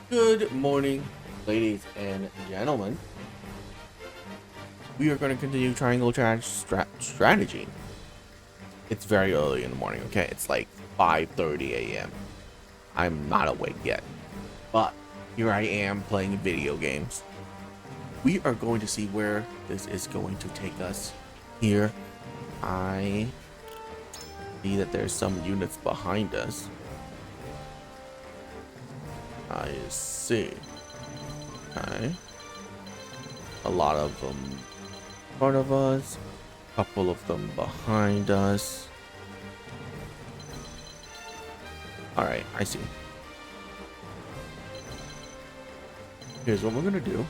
Good morning, ladies and gentlemen. We are going to continue Triangle Strategy. It's very early in the morning, okay? It's like 5:30 a.m. I'm not awake yet, but here I am playing video games. We are going to see where this is going to take us. Here, I see that there's some units behind us. I see. Okay. A lot of them in front of us. A couple of them behind us. Alright, I see. Here's what we're gonna do.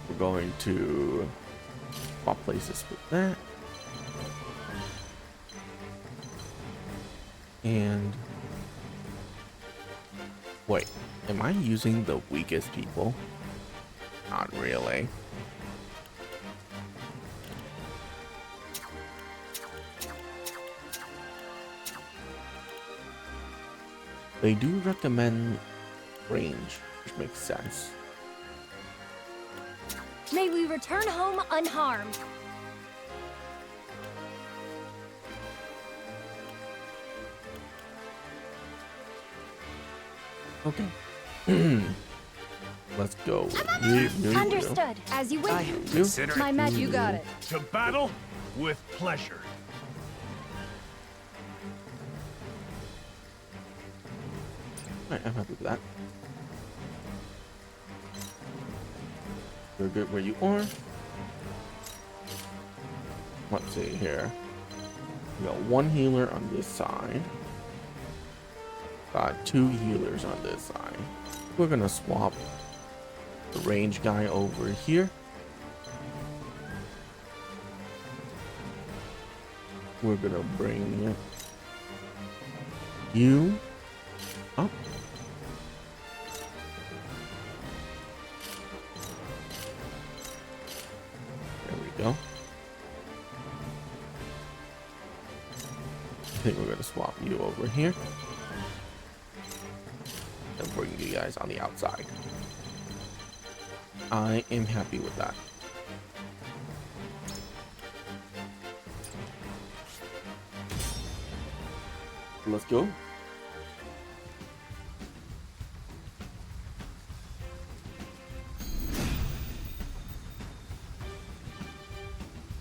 We're going to swap places with that. And wait, am I using the weakest people? Not really. They do recommend range, which makes sense. May we return home unharmed. Okay. Let's go. Understood. As you wish. My magic. You got it. To battle with pleasure. Alright, I'm happy with that. You're good where you are. Let's see here. We got one healer on this side. Got two healers on this side. We're gonna swap the range guy over here. We're gonna bring you up. There we go. I think we're gonna swap you over here. And bring you guys on the outside. I am happy with that. Let's go.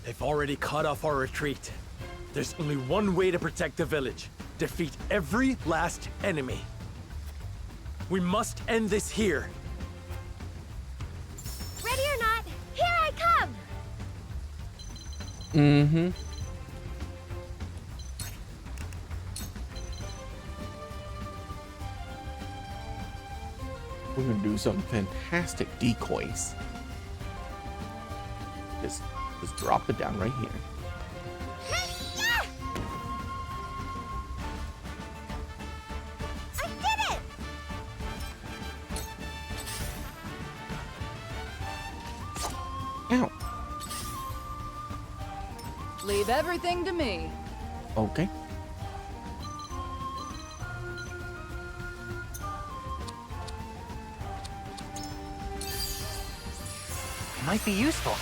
They've already cut off our retreat. There's only one way to protect the village. Defeat every last enemy. We must end this here. Ready or not, here I come. Mm-hmm. We're gonna do some fantastic decoys. Just drop it down right here. I did it! Ow. Leave everything to me. Okay. Might be useful.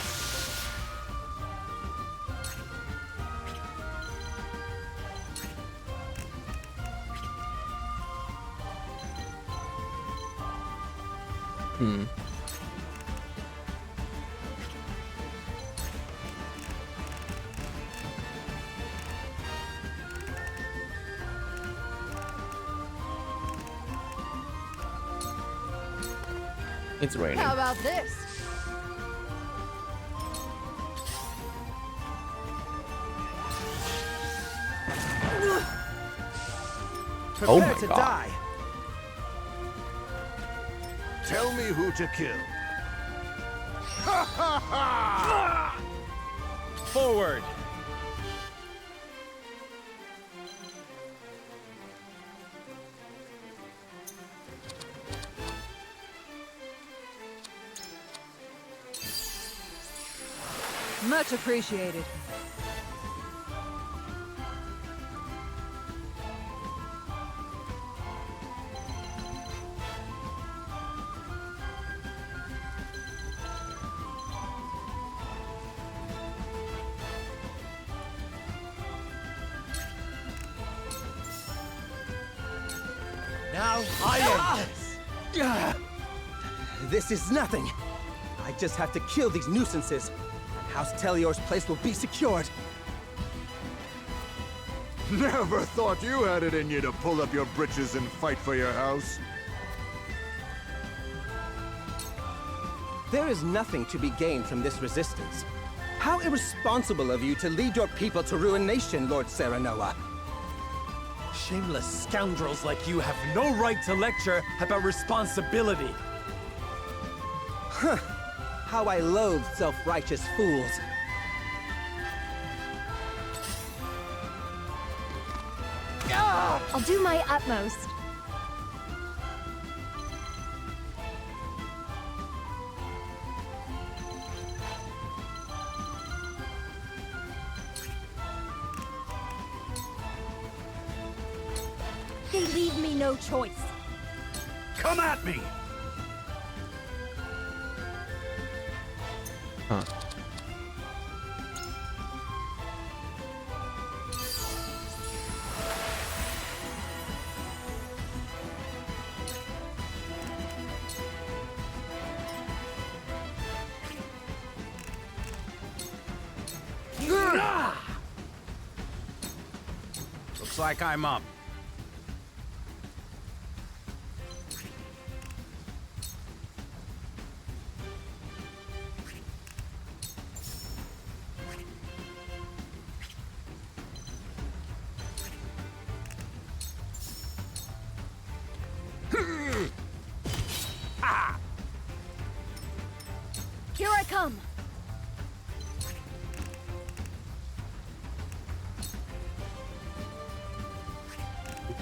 It's raining. How about this? Oh Prepare my to God. die. Tell me who to kill. Forward. Much appreciated. Now I end this. This is nothing. I just have to kill these nuisances, and House Telior's place will be secured. Never thought you had it in you to pull up your britches and fight for your house. There is nothing to be gained from this resistance. How irresponsible of you to lead your people to ruination, Lord Serenoa. Shameless scoundrels like you have no right to lecture about responsibility. How I loathe self-righteous fools. I'll do my utmost. They leave me no choice. Come at me! Huh. Looks like I'm up. Here I come.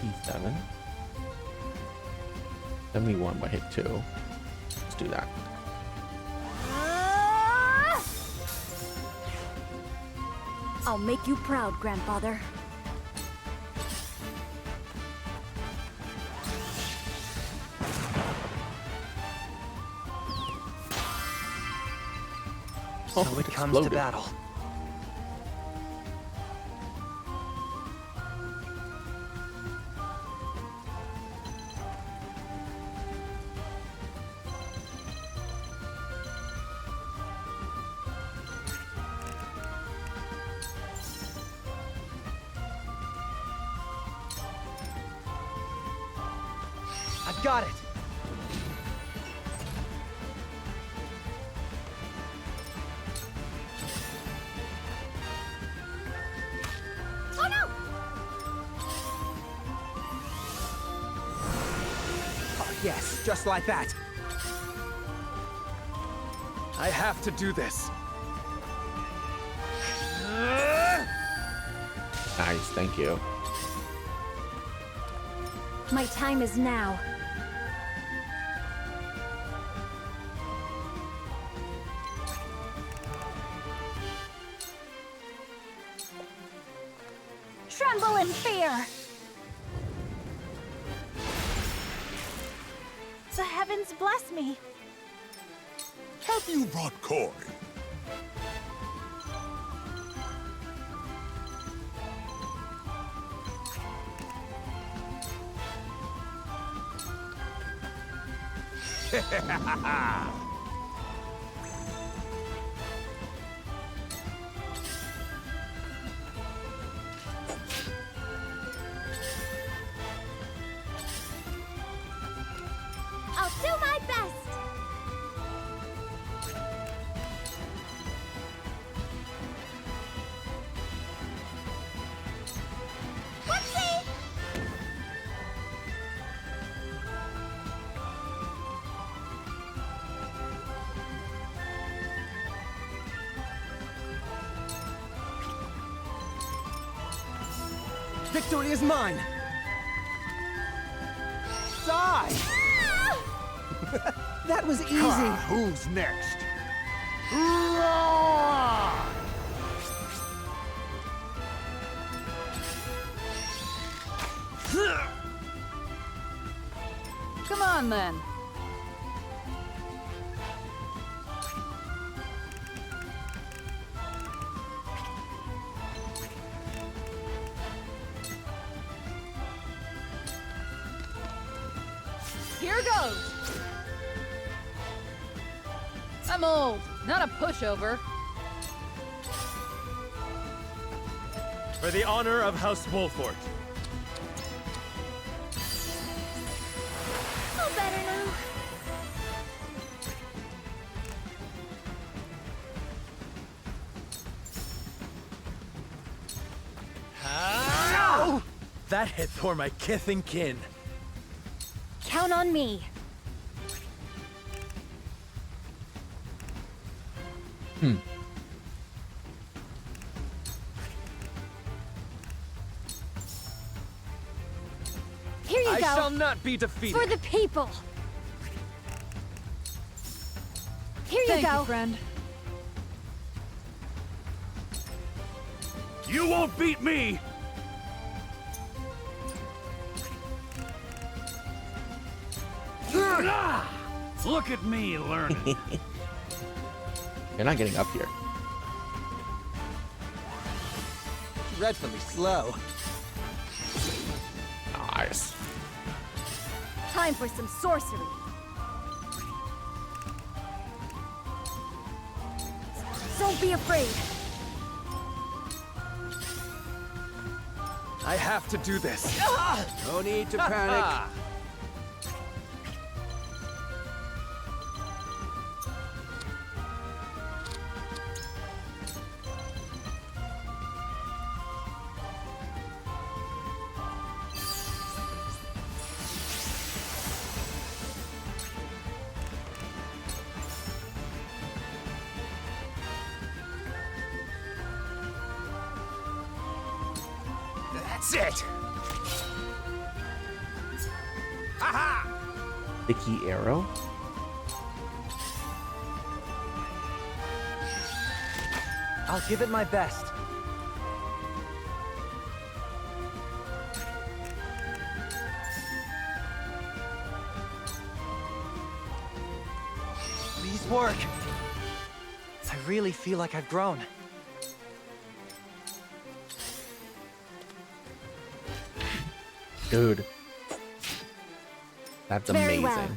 P7. 71 by hit 2. Let's do that. I'll make you proud, grandfather. So it comes to battle. I've got it. Oh no! Oh, yes, just like that. I have to do this. Nice, thank you. My time is now. Tremble in fear! The heavens bless me. Have you brought coin? I'll do my best! Whoopsie! Victory is mine. Die! That was easy. Ah, who's next? Roar! Come on, then. Here goes. I'm old, not a pushover. For the honor of House Wolfort. Feel better now. That hit tore my kith and kin. Count on me. Here you I go. shall not be defeated. For the people. Here you Thank go. you, friend. You won't beat me! Look at me learning. You're not getting up here. Dreadfully slow. Nice. Time for some sorcery. Don't be afraid. I have to do this. No need to panic. That's it! Sticky arrow. I'll give it my best. Please work. I really feel like I've grown. Dude. That's Very amazing. well.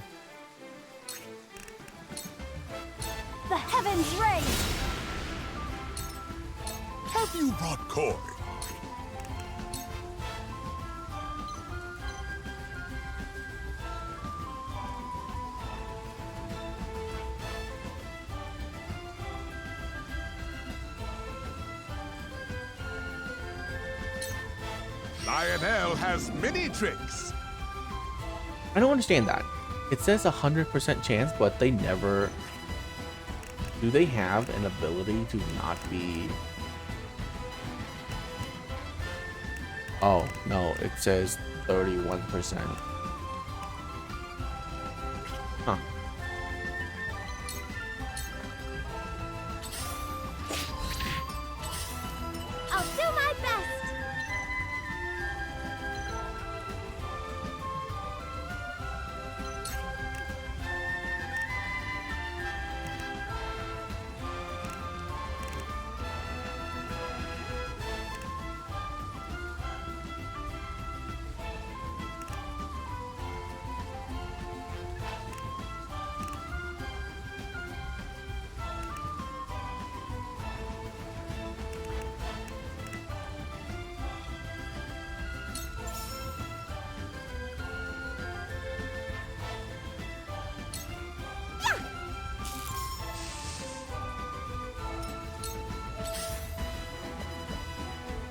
The heavens raise. Have you brought koi? Lionel has many tricks. I don't understand that. It says 100% chance, but they never... Do they have an ability to not be... Oh, no, it says 31%. Huh. I'll do my best.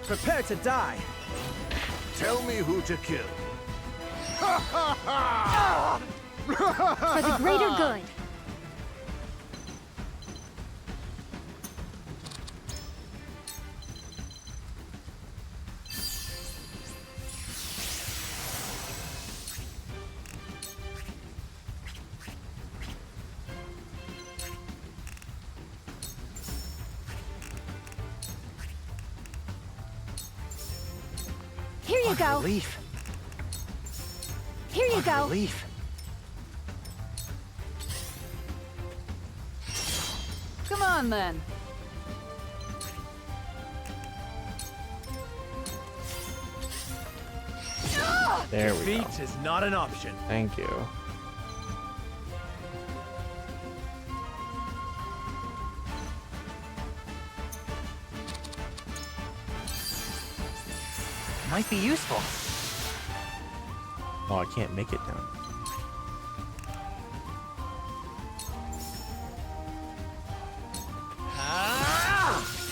Prepare to die. Tell me who to kill. For the greater good. Here you go. Relief. Here you go. Relief. Come on, then. There we go. Defeat is not an option. Thank you. Might be useful. Oh, I can't make it down.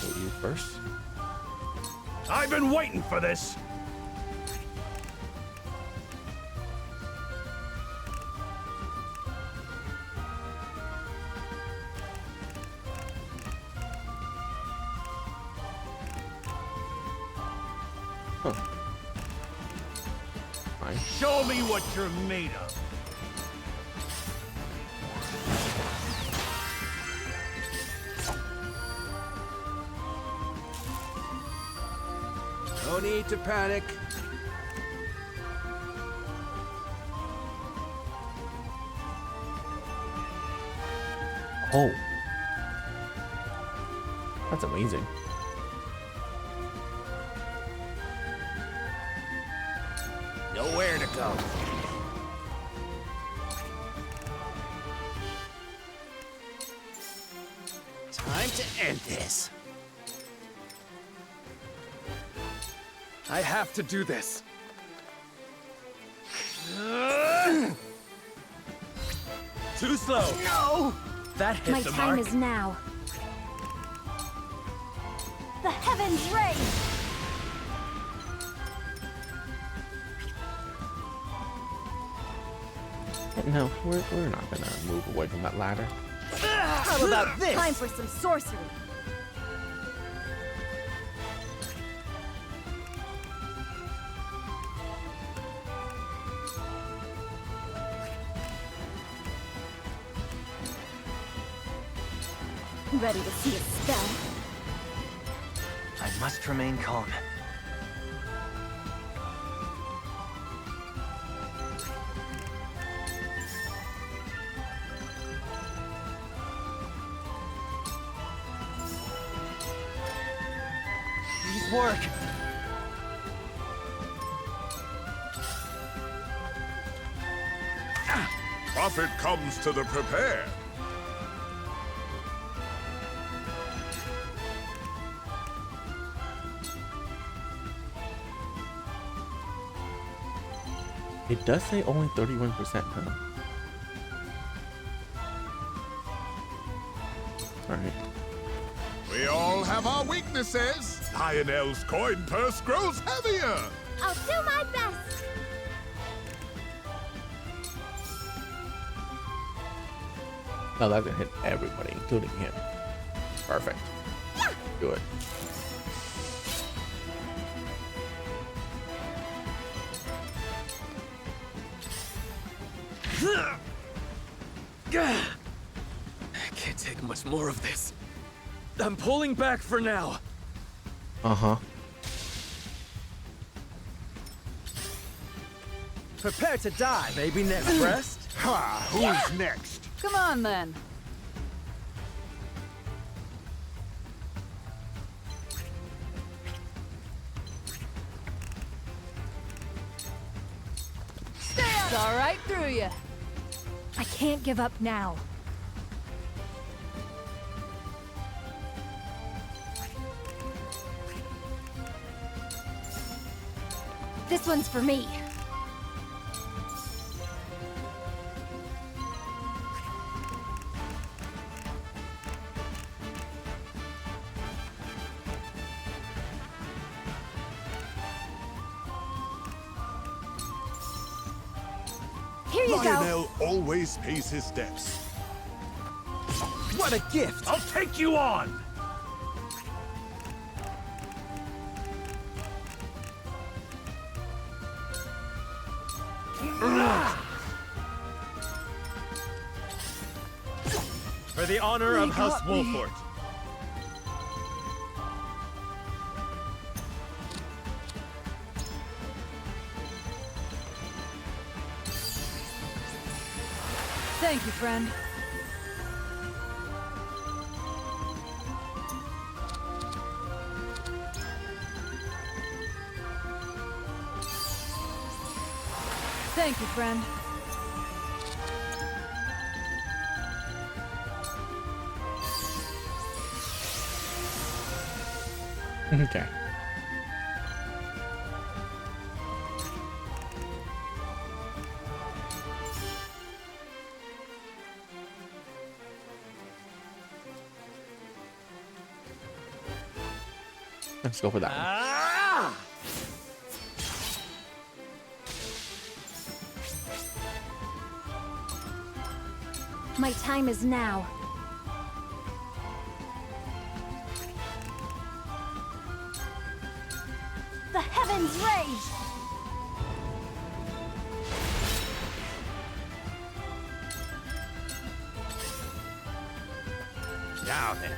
Go you first. I've been waiting for this. Huh. Fine. Show me what you're made of. No need to panic. Oh. That's amazing. Nowhere to go. Time to end this. I have to do this. Too slow. No! That hit My the time mark. is now. The heavens reign! No, we're not gonna move away from that ladder. How about this? Time for some sorcery. Ready to see a spell? I must remain calm. Please work. Profit comes to the prepared. It does say only 31%, huh? Alright. We all have our weaknesses. Lionel's coin purse grows heavier. I'll do my best! No, that's gonna hit everybody, including him. Perfect. Do it. I can't take much more of this. I'm pulling back for now. Uh-huh. Prepare to die. Maybe next rest? Ha! Who's next? Come on, then. Saw right through you. I can't give up now. This one's for me. Here you go. Lionel always pays his debts. What a gift! I'll take you on. For the honor of House Wolfort. Thank you, friend. Thank you, friend. Okay. Let's go for that one. Ah! My time is now. The heavens rage! Now then.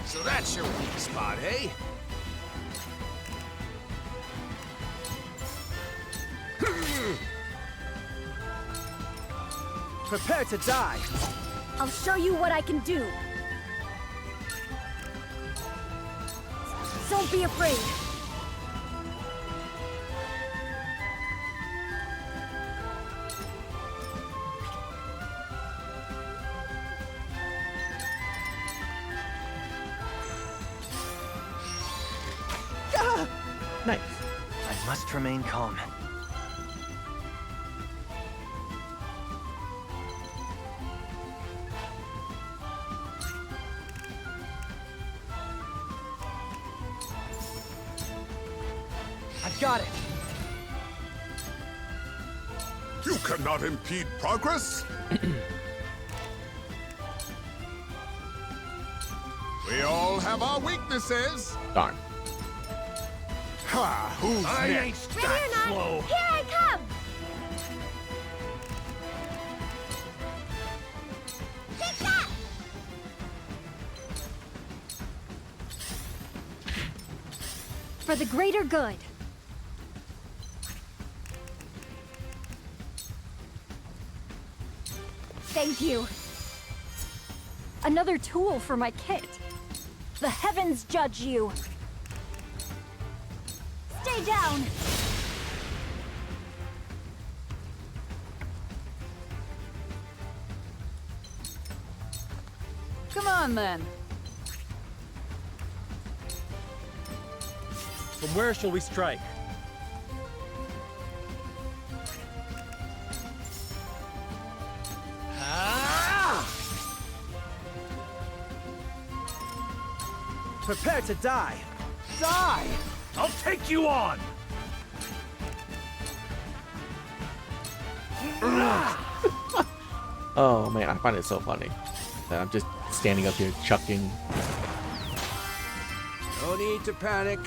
So that's your weak spot, eh? Prepare to die! I'll show you what I can do. Don't be afraid. Nice. I must remain calm. I've got it! You cannot impede progress. We all have our weaknesses. Darn. Ha! Who's I ain't next? Ready or that not, slow. here I come! Take that! For the greater good. Thank you. Another tool for my kit. The heavens judge you. Stay down! Come on, then. From where shall we strike? Ah! Prepare to die! Die! I'll take you on. Oh man, I find it so funny that I'm just standing up here chucking. No need to panic.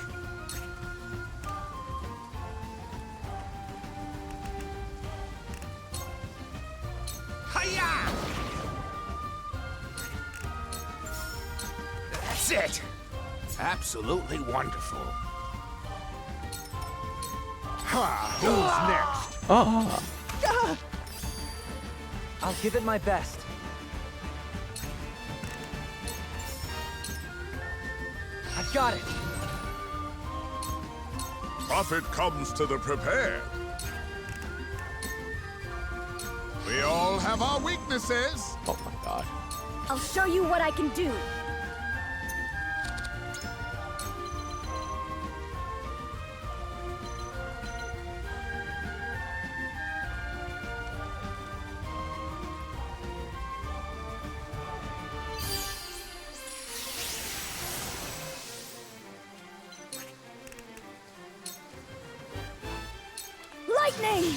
Hiya! That's it. Absolutely wonderful. Ha! Who's next? Oh, I'll give it my best. I've got it! Profit comes to the prepared. We all have our weaknesses. oh my god. I'll show you what I can do. Lightning!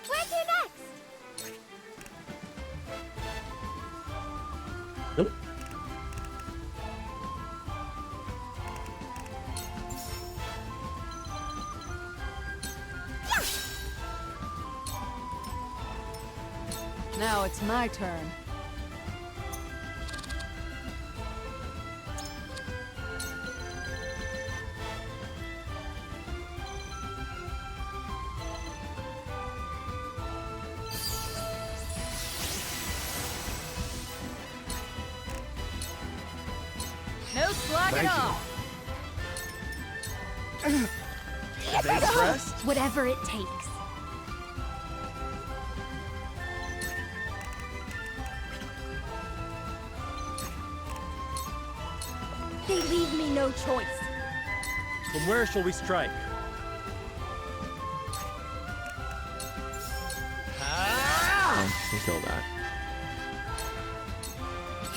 Where's your next? Nope. Now it's my turn. No slacking off. Are they impressed? Whatever it takes. They leave me no choice. From where shall we strike? can kill that.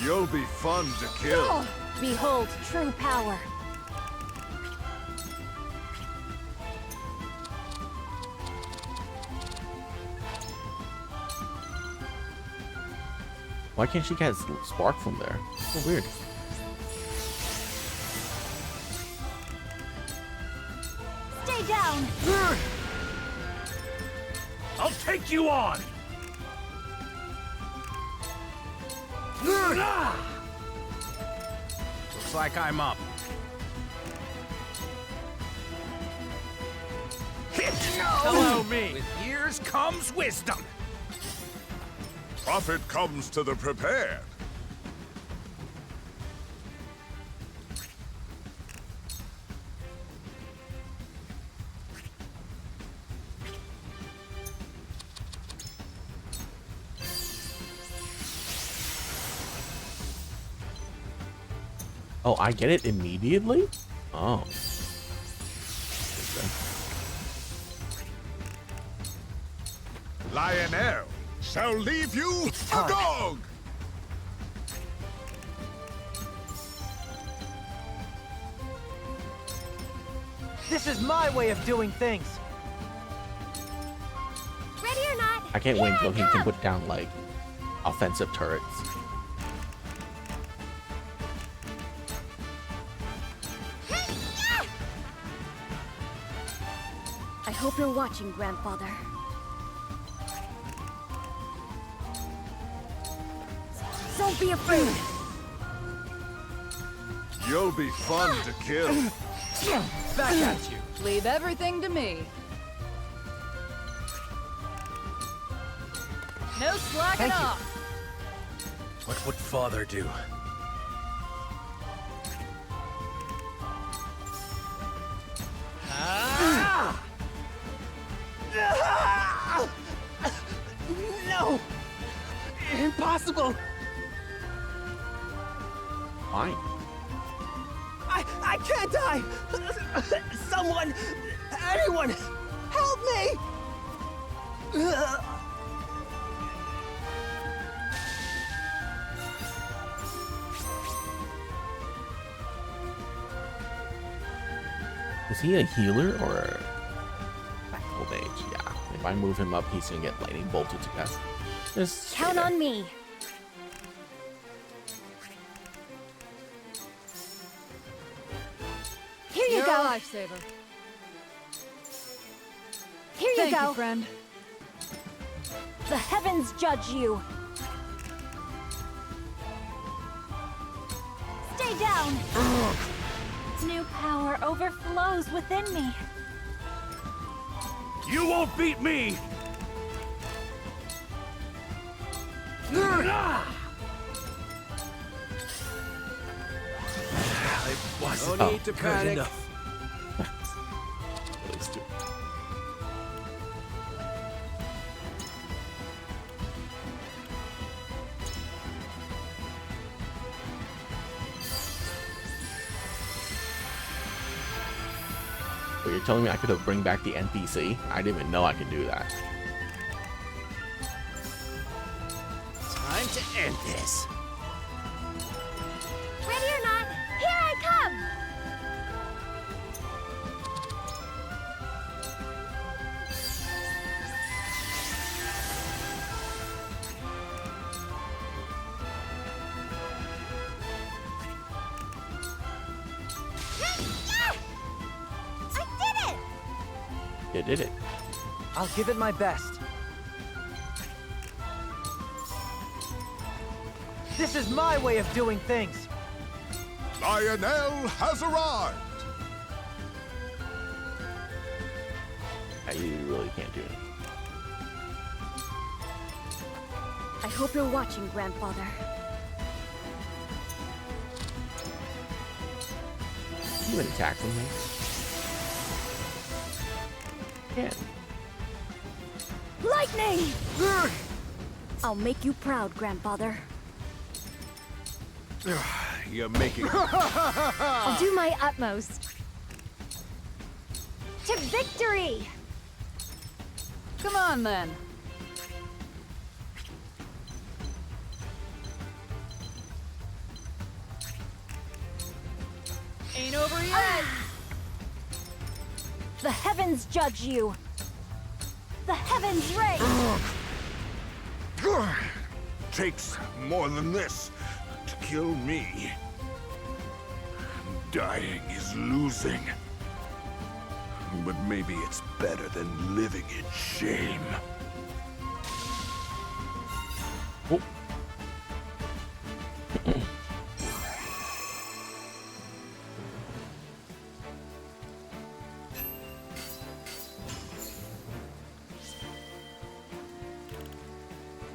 You'll be fun to kill. Behold true power. Why can't she get spark from there? So weird. Stay down. I'll take you on! Looks like I'm up. Hello, me! With years comes wisdom. Profit comes to the prepared. Oh, I get it immediately? Oh. Lionel shall leave you agog. This is my way of doing things. Ready or not? I can't wait until he Here I can come. put down, like, offensive turrets. I hope you're watching, Grandfather. Don't be afraid. You'll be fun to kill. Back at you! Leave everything to me. No slacking Thank you. off. What would Father do? No! Impossible! Fine. I can't die! Someone! Anyone! Help me! Is he a healer or a tactical mage? Yeah. If I move him up, he's gonna get lightning bolted to death. Just Count on me. Here you You're go. a lifesaver. Here you Thank go. you, friend. The heavens judge you. Stay down. New power overflows within me. You won't beat me! It wasn't No need to good panic. enough. really stupid. But you're telling me I could have bring back the NPC? I didn't even know I could do that. Time to end this. Ready or not, here I come. I did it! You did it. I'll give it my best. This is my way of doing things. Lionel has arrived. You really can't do it. I hope you're watching, Grandfather. You an attack from me? Yeah. Lightning! I'll make you proud, Grandfather. You're making I'll do my utmost. To victory! Come on, then. Ain't over yet. The heavens judge you. The heavens reign. Takes more than this to kill me. Dying is losing. But maybe it's better than living in shame. Oh.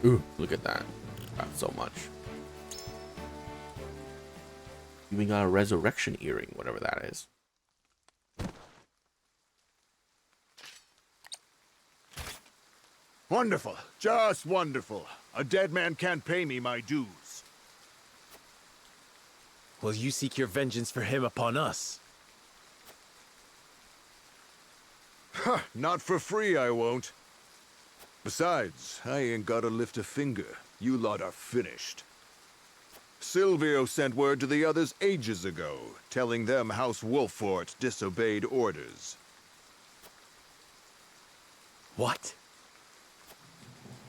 Ooh, look at that. Got so much. Even got a resurrection earring, whatever that is. Wonderful. Just wonderful. A dead man can't pay me my dues. Will you seek your vengeance for him upon us? Ha! Not for free, I won't. Besides, I ain't gotta lift a finger. You lot are finished. Silvio sent word to the others ages ago, telling them House Wolffort disobeyed orders. What?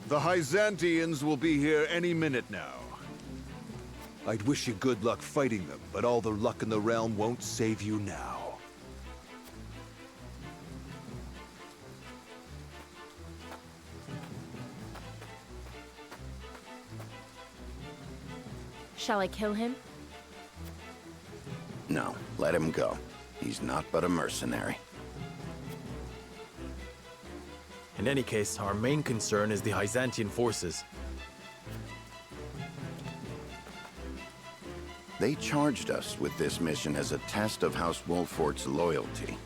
The Hyzantians will be here any minute now. I'd wish you good luck fighting them, but all the luck in the realm won't save you now. Shall I kill him? No, let him go. He's not but a mercenary. In any case, our main concern is the Hyzantian forces. They charged us with this mission as a test of House Wolffort's loyalty.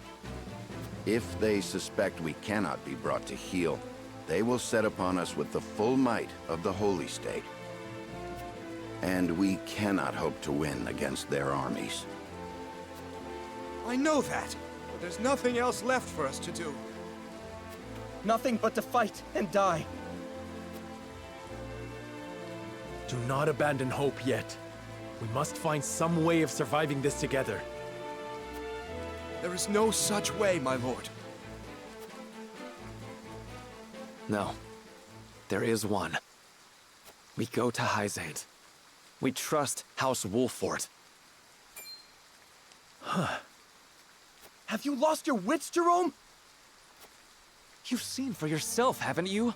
If they suspect we cannot be brought to heel, they will set upon us with the full might of the Holy State. And we cannot hope to win against their armies. I know that, but there's nothing else left for us to do. Nothing but to fight and die. Do not abandon hope yet. We must find some way of surviving this together. There is no such way, my lord. No. There is one. We go to Hyzant. We trust House Wolffort. Huh. Have you lost your wits, Jerome? You've seen for yourself, haven't you?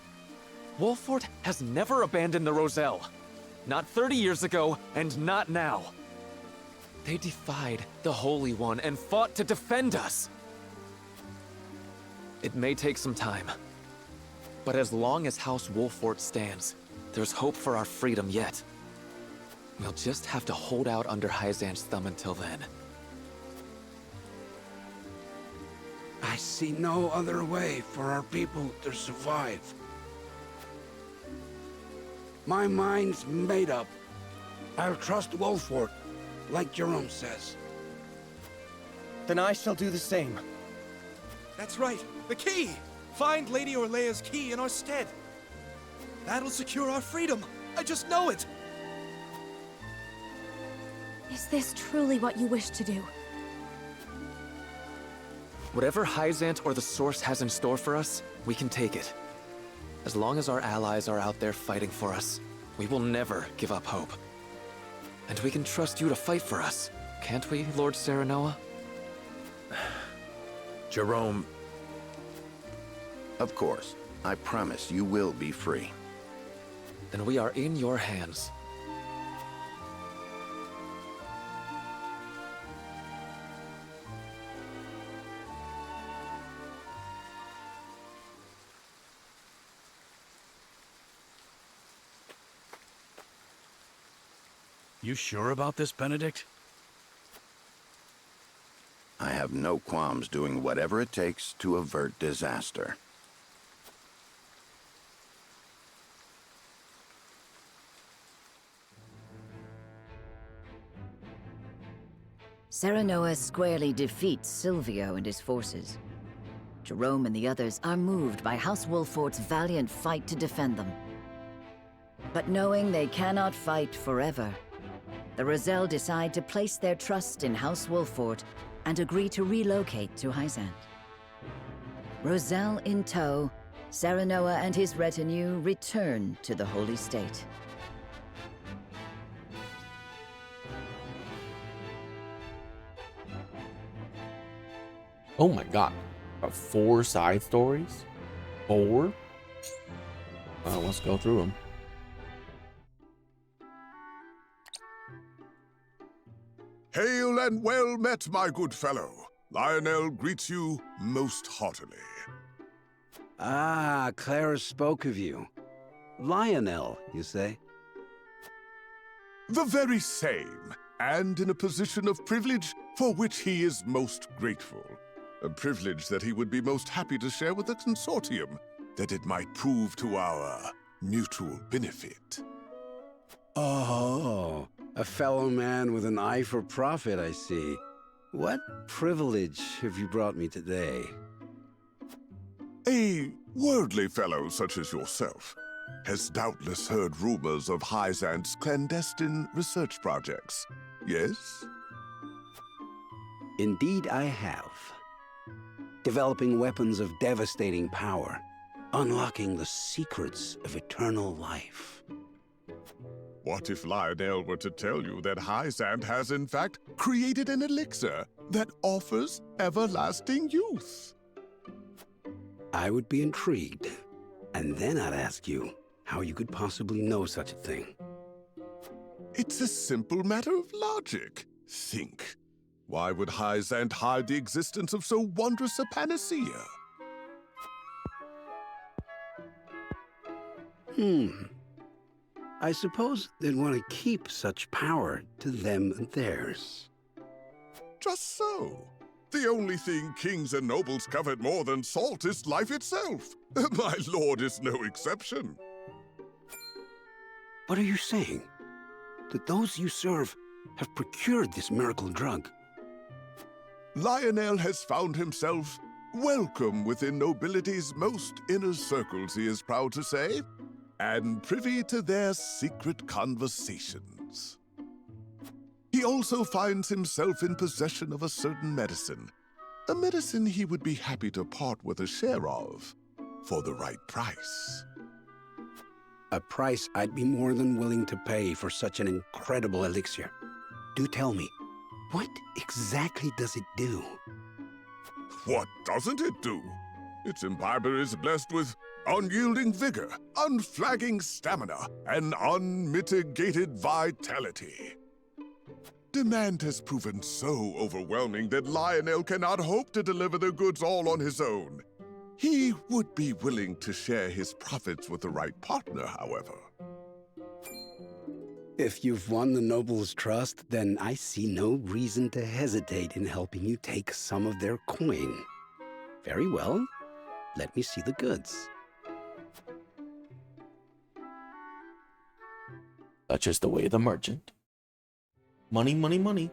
Wolffort has never abandoned the Roselle. Not 30 years ago, and not now. They defied the Holy One and fought to defend us. It may take some time. But as long as House Wolffort stands, there's hope for our freedom yet. We'll just have to hold out under Hyzant's thumb until then. I see no other way for our people to survive. My mind's made up. I'll trust Wolffort, like Jerome says. Then I shall do the same. That's right. The key! Find Lady Orlea's key in our stead. That'll secure our freedom. I just know it. Is this truly what you wish to do? Whatever Hyzant or the Source has in store for us, we can take it. As long as our allies are out there fighting for us, we will never give up hope. And we can trust you to fight for us, can't we, Lord Serenoa? Jerome... Of course. I promise you will be free. Then we are in your hands. You sure about this, Benedict? I have no qualms doing whatever it takes to avert disaster. Serenoa squarely defeats Silvio and his forces. Jerome and the others are moved by House Wolffort's valiant fight to defend them. But knowing they cannot fight forever, the Roselle decide to place their trust in House Wolffort and agree to relocate to Hyzant. Roselle in tow, Serenoa and his retinue return to the Holy State. Oh my god. 4 side stories? 4? Well, let's go through them. Hail and well met, my good fellow. Lionel greets you most heartily. Ah, Clara spoke of you. Lionel, you say? The very same, and in a position of privilege for which he is most grateful. A privilege that he would be most happy to share with the consortium, that it might prove to our mutual benefit. Oh, a fellow man with an eye for profit, I see. What privilege have you brought me today? A worldly fellow such as yourself has doubtless heard rumors of Hyzant's clandestine research projects, yes? Indeed I have. Developing weapons of devastating power, unlocking the secrets of eternal life. What if Lionel were to tell you that Hyzant has in fact created an elixir that offers everlasting youth? I would be intrigued, and then I'd ask you how you could possibly know such a thing. It's a simple matter of logic. Think. Why would Hyzant hide the existence of so wondrous a panacea? I suppose they'd want to keep such power to them and theirs. Just so. The only thing kings and nobles covet more than salt is life itself. My lord is no exception. What are you saying? That those you serve have procured this miracle drug? Lionel has found himself welcome within nobility's most inner circles, he is proud to say, and privy to their secret conversations. He also finds himself in possession of a certain medicine, a medicine he would be happy to part with a share of for the right price. A price I'd be more than willing to pay for such an incredible elixir. Do tell me, what exactly does it do? What doesn't it do? Its imbiber is blessed with unyielding vigor, unflagging stamina, and unmitigated vitality. Demand has proven so overwhelming that Lionel cannot hope to deliver the goods all on his own. He would be willing to share his profits with the right partner, however. If you've won the noble's trust, then I see no reason to hesitate in helping you take some of their coin. Very well. Let me see the goods. Such is the way of the merchant. Money, money, money.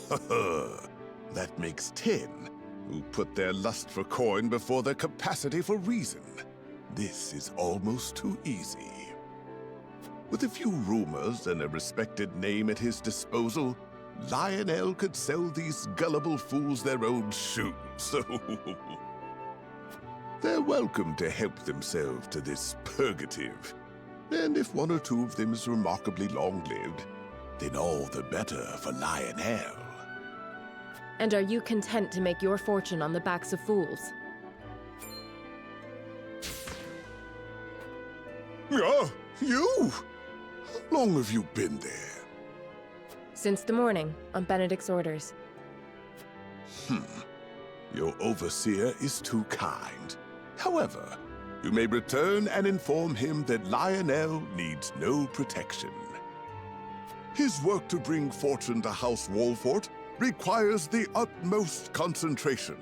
That makes 10, who put their lust for coin before their capacity for reason. This is almost too easy. With a few rumors and a respected name at his disposal, Lionel could sell these gullible fools their own shoes, so... They're welcome to help themselves to this purgative. And if one or two of them is remarkably long-lived, then all the better for Lionel. And are you content to make your fortune on the backs of fools? Yeah, you? How long have you been there? Since the morning, on Benedict's orders. Your overseer is too kind. However, you may return and inform him that Lionel needs no protection. His work to bring fortune to House Wolffort requires the utmost concentration,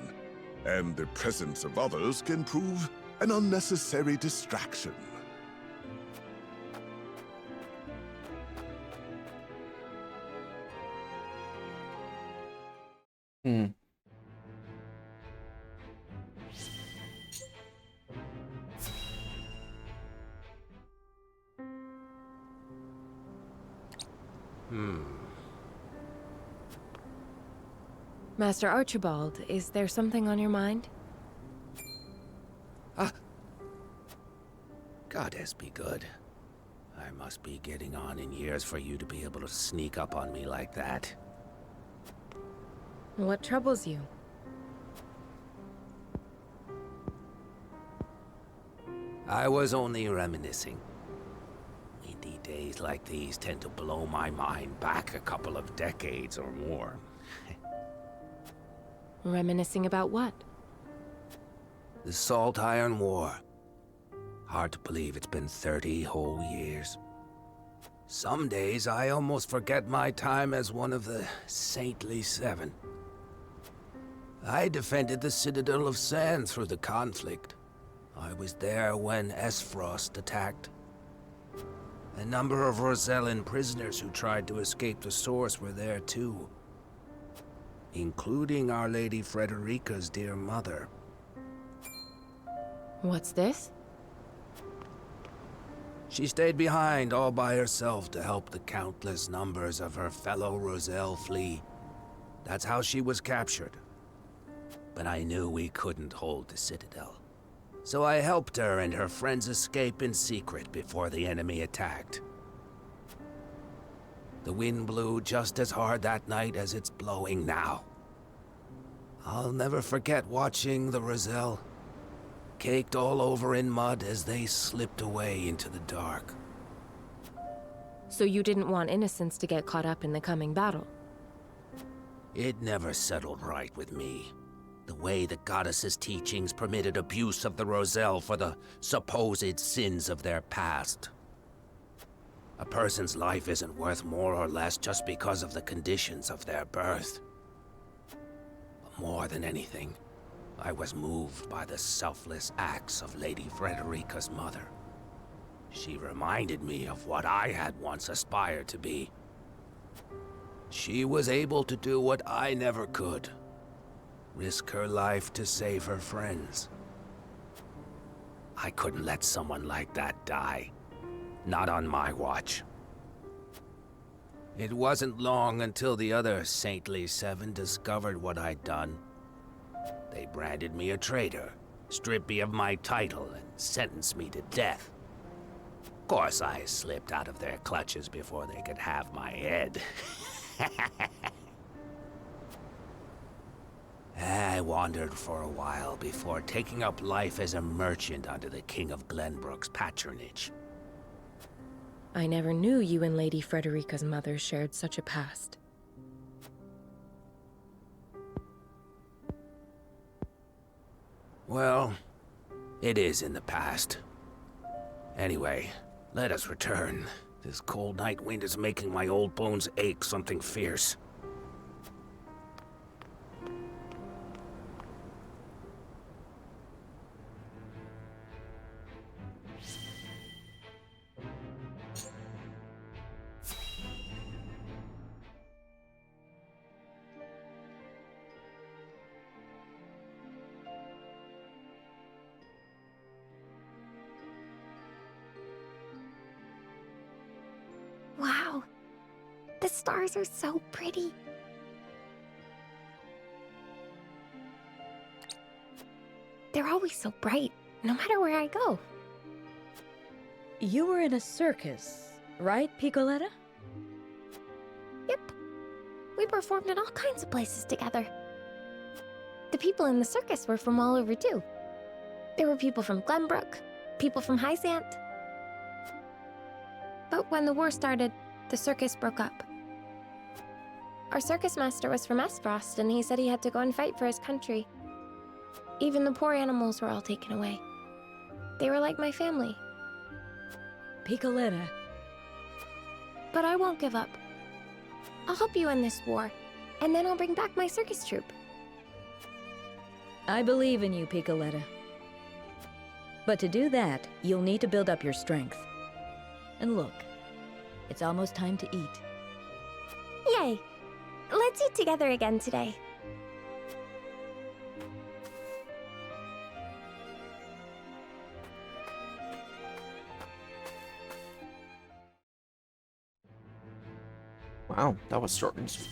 and the presence of others can prove an unnecessary distraction. Master Archibald, is there something on your mind? Goddess be good. I must be getting on in years for you to be able to sneak up on me like that. What troubles you? I was only reminiscing. Windy days like these tend to blow my mind back a couple of decades or more. Reminiscing about what? The Salt Iron War. Hard to believe it's been 30 whole years. Some days I almost forget my time as one of the Saintly Seven. I defended the Citadel of Sand through the conflict. I was there when Esfrost attacked. A number of Rosellan prisoners who tried to escape the source were there too. Including Our Lady Frederica's dear mother. What's this? She stayed behind all by herself to help the countless numbers of her fellow Roselle flee. That's how she was captured. But I knew we couldn't hold the Citadel. So I helped her and her friends escape in secret before the enemy attacked. The wind blew just as hard that night as it's blowing now. I'll never forget watching the Roselle, caked all over in mud as they slipped away into the dark. So you didn't want innocents to get caught up in the coming battle? It never settled right with me. The way the goddess's teachings permitted abuse of the Roselle for the supposed sins of their past. A person's life isn't worth more or less just because of the conditions of their birth. But more than anything, I was moved by the selfless acts of Lady Frederica's mother. She reminded me of what I had once aspired to be. She was able to do what I never could. Risk her life to save her friends. I couldn't let someone like that die. Not on my watch. It wasn't long until the other Saintly Seven discovered what I'd done. They branded me a traitor, stripped me of my title, and sentenced me to death. Of course, I slipped out of their clutches before they could have my head. I wandered for a while before taking up life as a merchant under the King of Glenbrook's patronage. I never knew you and Lady Frederica's mother shared such a past. Well, it is in the past. Anyway, let us return. This cold night wind is making my old bones ache something fierce. Wow, the stars are so pretty. They're always so bright, no matter where I go. You were in a circus, right, Piccoletta? Yep. We performed in all kinds of places together. The people in the circus were from all over too. There were people from Glenbrook, people from Hyzant. But when the war started, the circus broke up. Our circus master was from Esfrost, and he said he had to go and fight for his country. Even the poor animals were all taken away. They were like my family. Piccoletta. But I won't give up. I'll help you in this war, and then I'll bring back my circus troupe. I believe in you, Piccoletta. But to do that, you'll need to build up your strength. And look, it's almost time to eat. Yay! Let's eat together again today. Wow, that was short and sweet.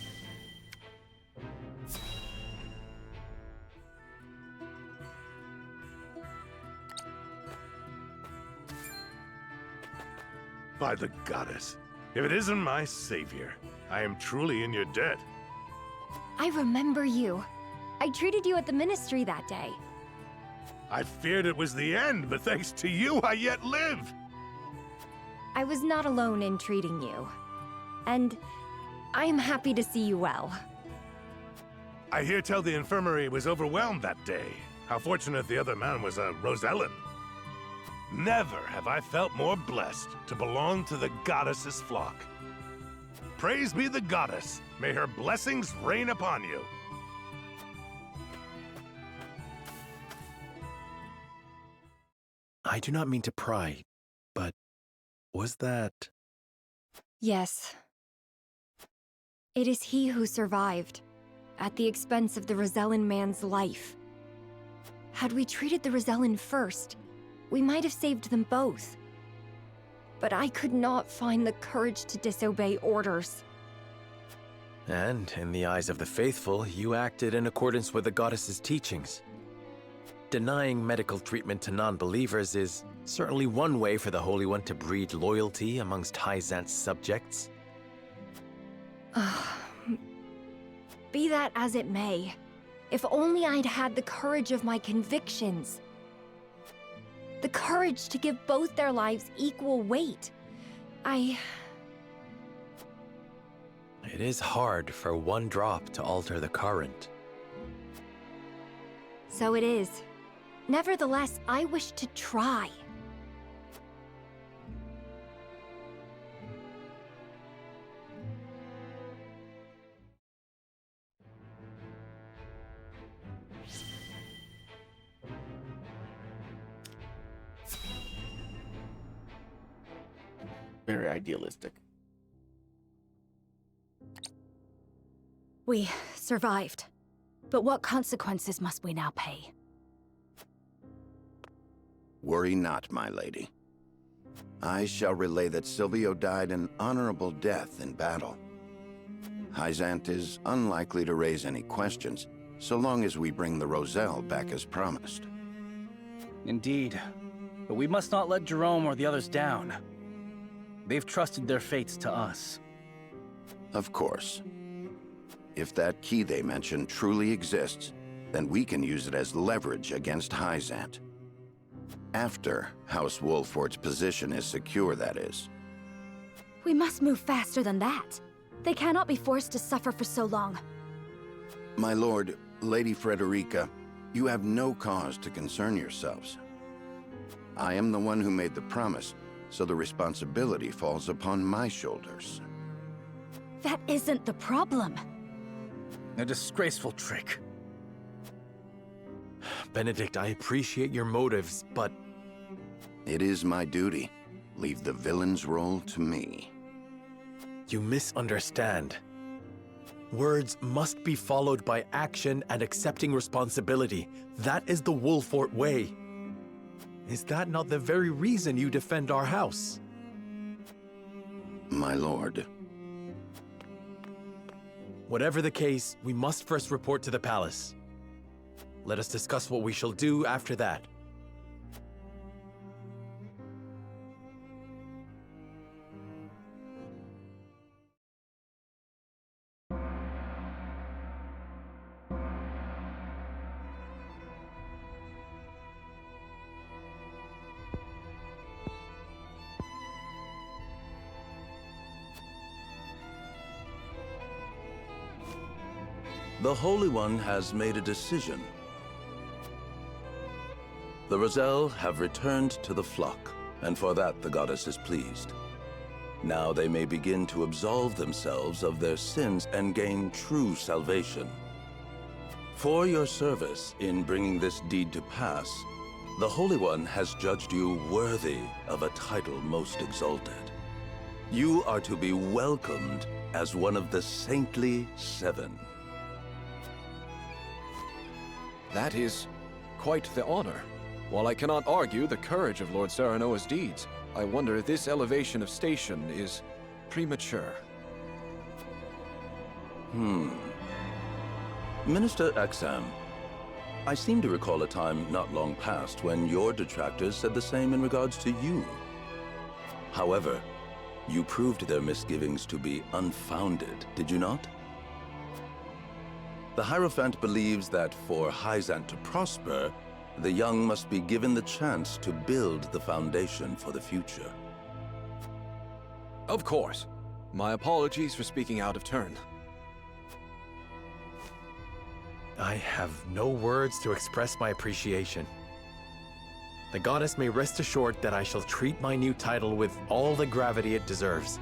By the goddess, if it isn't my savior, I am truly in your debt. I remember you. I treated you at the ministry that day. I feared it was the end, but thanks to you, I yet live. I was not alone in treating you. And I am happy to see you well. I hear tell the infirmary was overwhelmed that day. How fortunate the other man was a Rosellan. Never have I felt more blessed to belong to the goddess's flock. Praise be the goddess. May her blessings rain upon you. I do not mean to pry, but was that... Yes. It is he who survived, at the expense of the Rosellan man's life. Had we treated the Rosellan first, we might have saved them both. But I could not find the courage to disobey orders. And, in the eyes of the faithful, you acted in accordance with the goddess's teachings. Denying medical treatment to non-believers is certainly one way for the Holy One to breed loyalty amongst Hyzant's subjects. Be that as it may, if only I'd had the courage of my convictions. The courage to give both their lives equal weight. It is hard for one drop to alter the current. So it is. Nevertheless, I wish to try. Very idealistic. We survived. But what consequences must we now pay? Worry not, my lady. I shall relay that Silvio died an honorable death in battle. Hyzant is unlikely to raise any questions, so long as we bring the Roselle back as promised. Indeed. But we must not let Jerome or the others down. They've trusted their fates to us. Of course. If that key they mentioned truly exists, then we can use it as leverage against Hyzant. After House Wolfort's position is secure, that is. We must move faster than that. They cannot be forced to suffer for so long. My lord, Lady Frederica, you have no cause to concern yourselves. I am the one who made the promise, so the responsibility falls upon my shoulders. That isn't the problem. A disgraceful trick. Benedict, I appreciate your motives, but... It is my duty. Leave the villain's role to me. You misunderstand. Words must be followed by action and accepting responsibility. That is the Wolfort way. Is that not the very reason you defend our house? My lord. Whatever the case, we must first report to the palace. Let us discuss what we shall do after that. The Holy One has made a decision. The Roselle have returned to the flock, and for that the goddess is pleased. Now they may begin to absolve themselves of their sins and gain true salvation. For your service in bringing this deed to pass, the Holy One has judged you worthy of a title most exalted. You are to be welcomed as one of the Saintly Seven. That is quite the honor. While I cannot argue the courage of Lord Serenoa's deeds, I wonder if this elevation of station is premature. Minister Exam, I seem to recall a time not long past when your detractors said the same in regards to you. However, You proved their misgivings to be unfounded, did you not? The Hierophant believes that for Hyzant to prosper, the young must be given the chance to build the foundation for the future. Of course. My apologies for speaking out of turn. I have no words to express my appreciation. The goddess may rest assured that I shall treat my new title with all the gravity it deserves.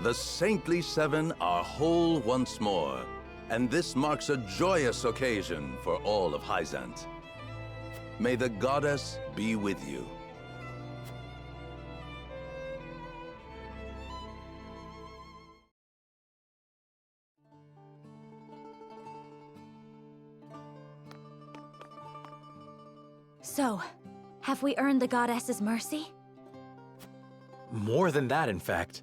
The Saintly Seven are whole once more, and this marks a joyous occasion for all of Hyzant. May the goddess be with you. So, have we earned the goddess's mercy? More than that, in fact.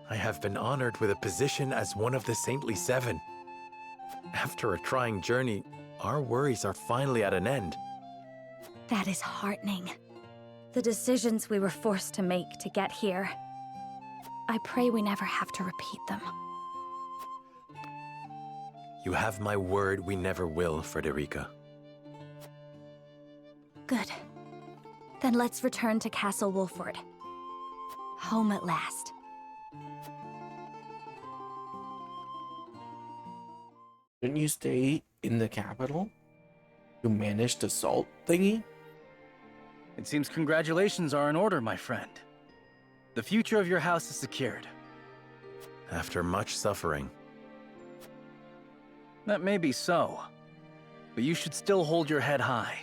I have been honored with a position as one of the Saintly Seven. After a trying journey, our worries are finally at an end. That is heartening. The decisions we were forced to make to get here. I pray we never have to repeat them. You have my word we never will, Frederica. Good. Then let's return to Castle Wolford. Home at last. Didn't you stay in the capital? You managed the salt thingy? It seems congratulations are in order, my friend. The future of your house is secured. After much suffering. That may be so, but you should still hold your head high.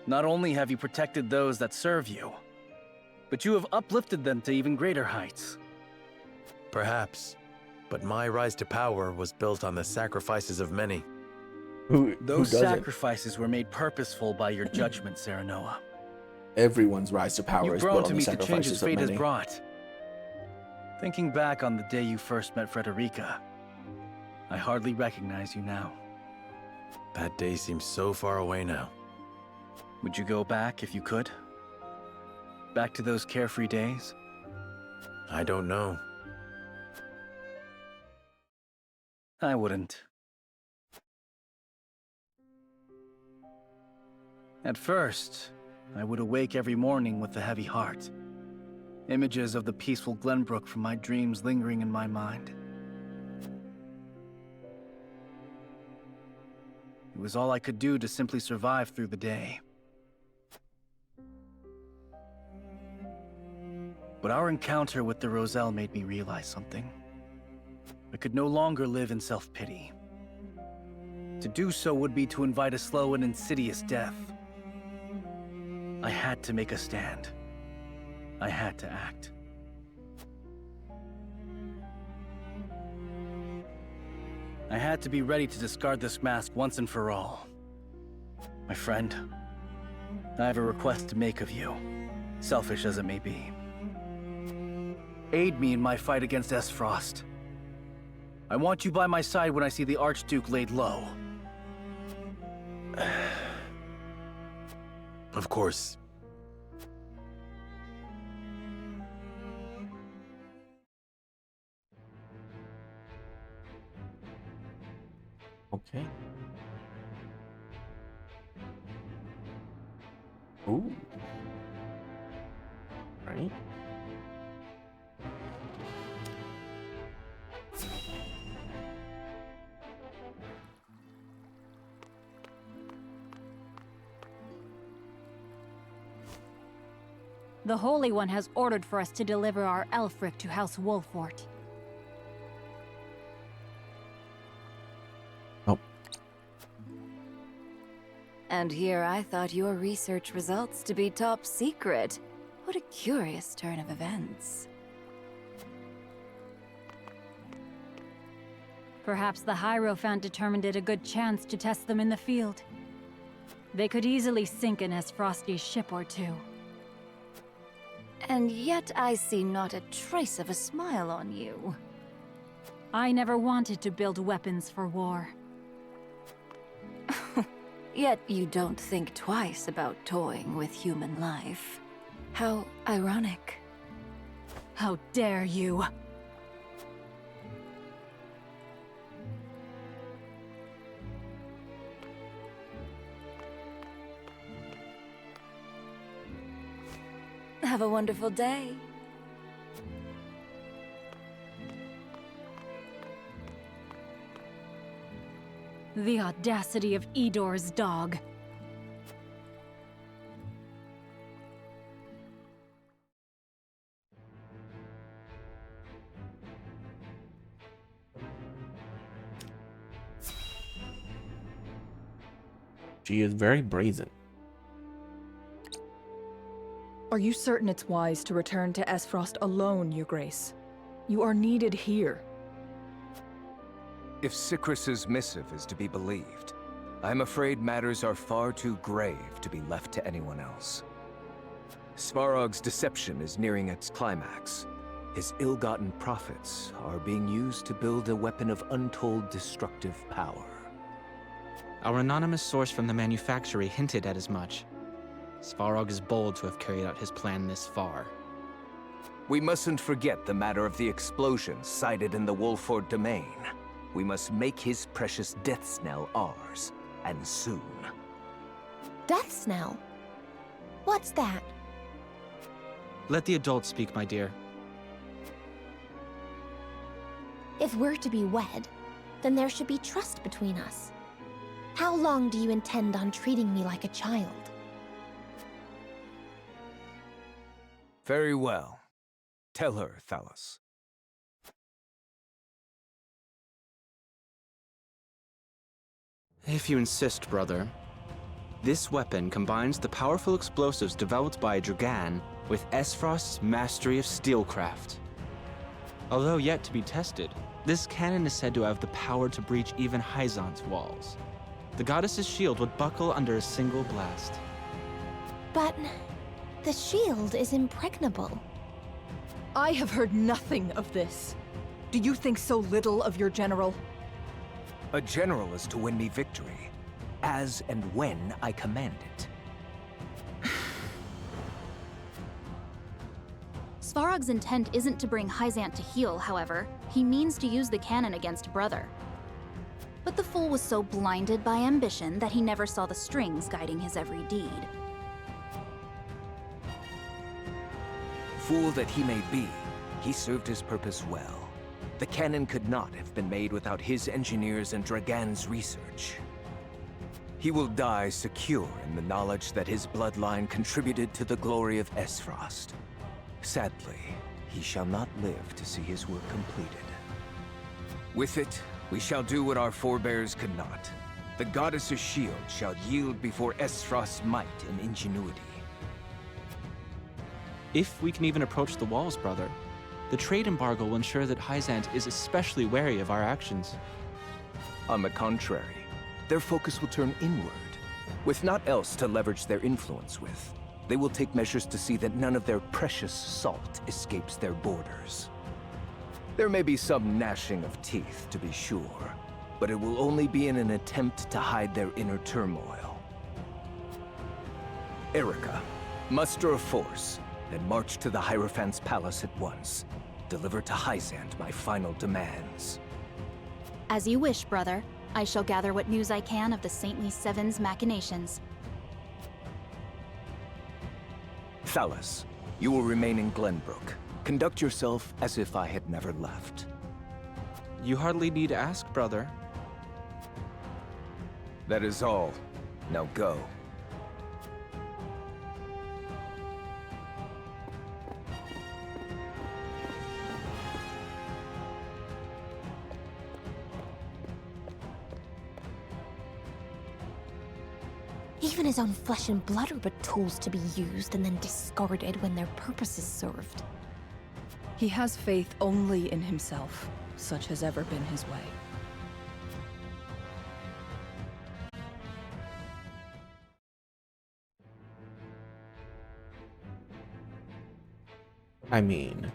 Not only have you protected those that serve you, but you have uplifted them to even greater heights. Perhaps, but my rise to power was built on the sacrifices of many. Those sacrifices were made purposeful by your judgment, Serenoa. Everyone's rise to power is built on the You've grown to meet the changes sacrifices of fate has many. brought. Thinking back on the day you first met Frederica, I hardly recognize you now. That day seems so far away now. Would you go back if you could? Back to those carefree days? I don't know. I wouldn't. At first, I would awake every morning with a heavy heart. Images of the peaceful Glenbrook from my dreams lingering in my mind. It was all I could do to simply survive through the day. But our encounter with the Roselle made me realize something. I could no longer live in self-pity. To do so would be to invite a slow and insidious death. I had to make a stand. I had to act. I had to be ready to discard this mask once and for all. My friend, I have a request to make of you, selfish as it may be. Aid me in my fight against S-Frost. I want you by my side when I see the Archduke laid low. Of course. Okay. Ooh. Right. The Holy One has ordered for us to deliver our Elfric to House Wolfort. And here I thought your research results to be top secret. What a curious turn of events. Perhaps the Hierophant determined it a good chance to test them in the field. They could easily sink an Frosty ship or two. And yet I see not a trace of a smile on you. I never wanted to build weapons for war. Yet you don't think twice about toying with human life. How ironic. How dare you? Have a wonderful day. The audacity of Edor's dog. She is very brazen. Are you certain it's wise to return to Esfrost alone, Your Grace? You are needed here. If Sikrus's missive is to be believed, I'm afraid matters are far too grave to be left to anyone else. Svarog's deception is nearing its climax. His ill-gotten profits are being used to build a weapon of untold destructive power. Our anonymous source from the manufactory hinted at as much. Svarog is bold to have carried out his plan this far. We mustn't forget the matter of the explosion sighted in the Wolford domain. We must make his precious death knell ours, and soon. Death knell? What's that? Let the adults speak, my dear. If we're to be wed, then there should be trust between us. How long do you intend on treating me like a child? Very well. Tell her, Thalos. If you insist, brother. This weapon combines the powerful explosives developed by Dragan with Esfrost's mastery of steelcraft. Although yet to be tested, this cannon is said to have the power to breach even Hyzant's walls. The goddess's shield would buckle under a single blast. But the shield is impregnable. I have heard nothing of this. Do you think so little of your general? A general is to win me victory, as and when I command it. Svarog's intent isn't to bring Hyzant to heel, however. He means to use the cannon against Brother. But the fool was so blinded by ambition that he never saw the strings guiding his every deed. Fool that he may be, he served his purpose well. The cannon could not have been made without his engineers and Dragan's research. He will die secure in the knowledge that his bloodline contributed to the glory of Esfrost. Sadly, he shall not live to see his work completed. With it, we shall do what our forebears could not. The goddess's shield shall yield before Esfrost's might and ingenuity. If we can even approach the walls, brother, the trade embargo will ensure that Hyzant is especially wary of our actions. On the contrary, their focus will turn inward. With naught else to leverage their influence with, they will take measures to see that none of their precious salt escapes their borders. There may be some gnashing of teeth, to be sure, but it will only be in an attempt to hide their inner turmoil. Erica, muster a force, and march to the Hierophant's palace at once. Deliver to Hyzant my final demands. As you wish, brother. I shall gather what news I can of the Saintly Seven's machinations. Thalos, you will remain in Glenbrook. Conduct yourself as if I had never left. You hardly need ask, brother. That is all. Now go. Even his own flesh and blood are but tools to be used and then discarded when their purpose is served. He has faith only in himself. Such has ever been his way. I mean,